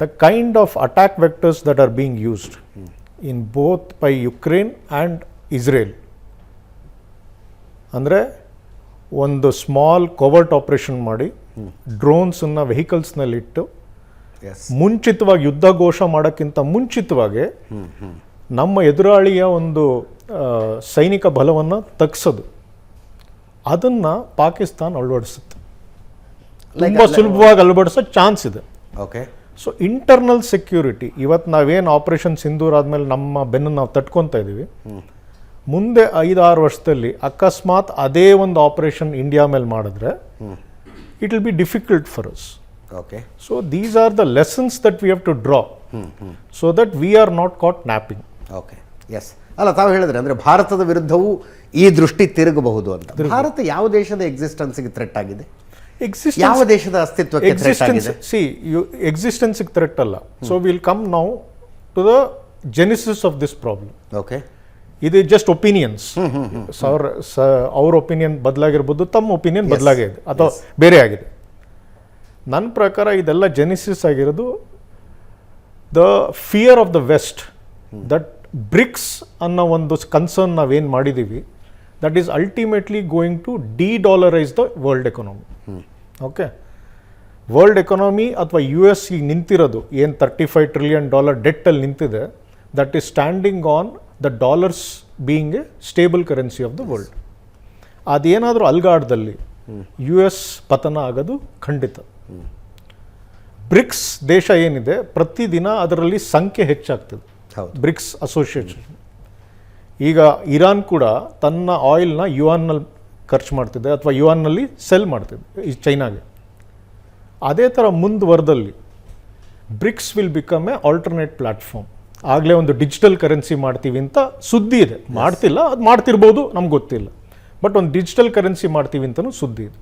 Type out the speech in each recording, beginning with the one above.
the kind of attack vectors that are being used in both by Ukraine and Israel, ಅಂದರೆ ಒಂದು small covert operation ಮಾಡಿ ಡ್ರೋನ್ಸನ್ನು ವೆಹಿಕಲ್ಸ್ನಲ್ಲಿಟ್ಟು ಮುಂಚಿತವಾಗಿ ಯುದ್ಧ ಘೋಷ ಮಾಡೋಕ್ಕಿಂತ ಮುಂಚಿತವಾಗಿ ನಮ್ಮ ಎದುರಾಳಿಯ ಒಂದು ಸೈನಿಕ ಬಲವನ್ನು ತಗ್ಸೋದು, ಅದನ್ನು ಪಾಕಿಸ್ತಾನ ಅಳವಡಿಸುತ್ತೆ. ತುಂಬ ಸುಲಭವಾಗಿ ಅಳವಡಿಸೋ ಚಾನ್ಸ್ ಇದೆ. ಓಕೆ. ಸೊ ಇಂಟರ್ನಲ್ ಸೆಕ್ಯೂರಿಟಿ, ಇವತ್ತು ನಾವೇನು ಆಪರೇಷನ್ ಸಿಂಧೂರ್ ಆದಮೇಲೆ ನಮ್ಮ ಬೆನ್ನು ನಾವು ತಟ್ಕೊತಾ ಇದ್ದೀವಿ, ಮುಂದೆ 5-6 ವರ್ಷದಲ್ಲಿ ಅಕಸ್ಮಾತ್ ಅದೇ ಒಂದು ಆಪರೇಷನ್ ಇಂಡಿಯಾ ಮೇಲೆ ಮಾಡಿದ್ರೆ it will be difficult for us. Okay. So these are the lessons that we have to draw so that we are not caught napping. Okay. Yes. ಅಲ್ಲ, ತಾವು ಹೇಳಿದ್ರೆ ಅಂದರೆ ಭಾರತದ ವಿರುದ್ಧವೂ ಈ ದೃಷ್ಟಿ ತಿರುಗಬಹುದು ಅಂತ. ಭಾರತ ಯಾವ ದೇಶದ ಎಕ್ಸಿಸ್ಟೆನ್ಸ್ಗೆ ಥ್ರೆಟ್ ಆಗಿದೆ? ಯಾವ ದೇಶದ ಅಸ್ತಿತ್ವಕ್ಕೆ ಥ್ರೆಟ್ ಆಗಿದೆ? ಎಕ್ಸಿಸ್ಟೆನ್ಸ್ಗೆ ಥ್ರೆಟ್ ಅಲ್ಲ. So will come now to the genesis of this problem. Okay. ಇದು ಜಸ್ಟ್ ಒಪಿನಿಯನ್ಸ್. ಅವ್ರ ಒಪಿನಿಯನ್ ಬದಲಾಗಿರ್ಬೋದು, ತಮ್ಮ ಒಪಿನಿಯನ್ ಬದಲಾಗಿದೆ ಅಥವಾ ಬೇರೆ ಆಗಿದೆ. ನನ್ನ ಪ್ರಕಾರ ಇದೆಲ್ಲ ಜೆನಿಸಿಸ್ ಆಗಿರೋದು the fear of the west that BRICS ಅನ್ನೋ ಒಂದು ಕನ್ಸರ್ನ್ ನಾವೇನು ಮಾಡಿದ್ದೀವಿ, that is ultimately going to de-dollarize the world economy. Okay. World economy ಅಥವಾ US ಈಗ ನಿಂತಿರೋದು ಏನು $35 trillion ಡೆಟ್ಟಲ್ಲಿ ನಿಂತಿದೆ, that is standing on the dollars being a stable currency of the world. ಅದೇನಾದರೂ ಅಲ್ಗಾಡ್ದಲ್ಲಿ US ಪತನ ಆಗೋದು ಖಂಡಿತ. ಬ್ರಿಕ್ಸ್ ದೇಶ ಏನಿದೆ, ಪ್ರತಿದಿನ ಅದರಲ್ಲಿ ಸಂಖ್ಯೆ ಹೆಚ್ಚಾಗ್ತದೆ. BRICS association. ಈಗ ಇರಾನ್ ಕೂಡ ತನ್ನ ಆಯಿಲ್ನ ಯುವಾನ್ನಲ್ಲಿ ಖರ್ಚು ಮಾಡ್ತಿದೆ ಅಥವಾ ಯುವಾನ್ನಲ್ಲಿ ಸೆಲ್ ಮಾಡ್ತಿದೆ ಈ ಚೈನಾಗೆ. ಅದೇ ಥರ ಮುಂದುವರೆದಲ್ಲಿ BRICS will become a alternate platform. ಆಗಲೇ ಒಂದು ಡಿಜಿಟಲ್ ಕರೆನ್ಸಿ ಮಾಡ್ತೀವಿ ಅಂತ ಸುದ್ದಿ ಇದೆ. ಮಾಡ್ತಿಲ್ಲ, ಅದು ಮಾಡ್ತಿರ್ಬೋದು, ನಮ್ಗೆ ಗೊತ್ತಿಲ್ಲ. ಬಟ್ ಒಂದು ಡಿಜಿಟಲ್ ಕರೆನ್ಸಿ ಮಾಡ್ತೀವಿ ಅಂತಲೂ ಸುದ್ದಿ ಇದೆ.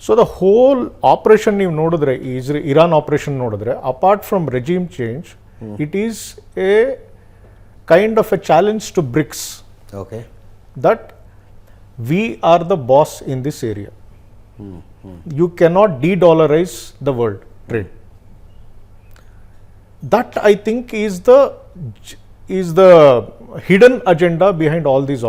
ಸೊ ದ ಹೋಲ್ ಆಪರೇಷನ್ ನೀವು ನೋಡಿದ್ರೆ, ಇರಾನ್ ಆಪರೇಷನ್ ನೋಡಿದ್ರೆ, apart from regime change, it is a kind of a challenge to BRICS. Okay. That we are the boss in this area. You cannot de-dollarize the world trade. That I think is the hidden agenda behind all these operations.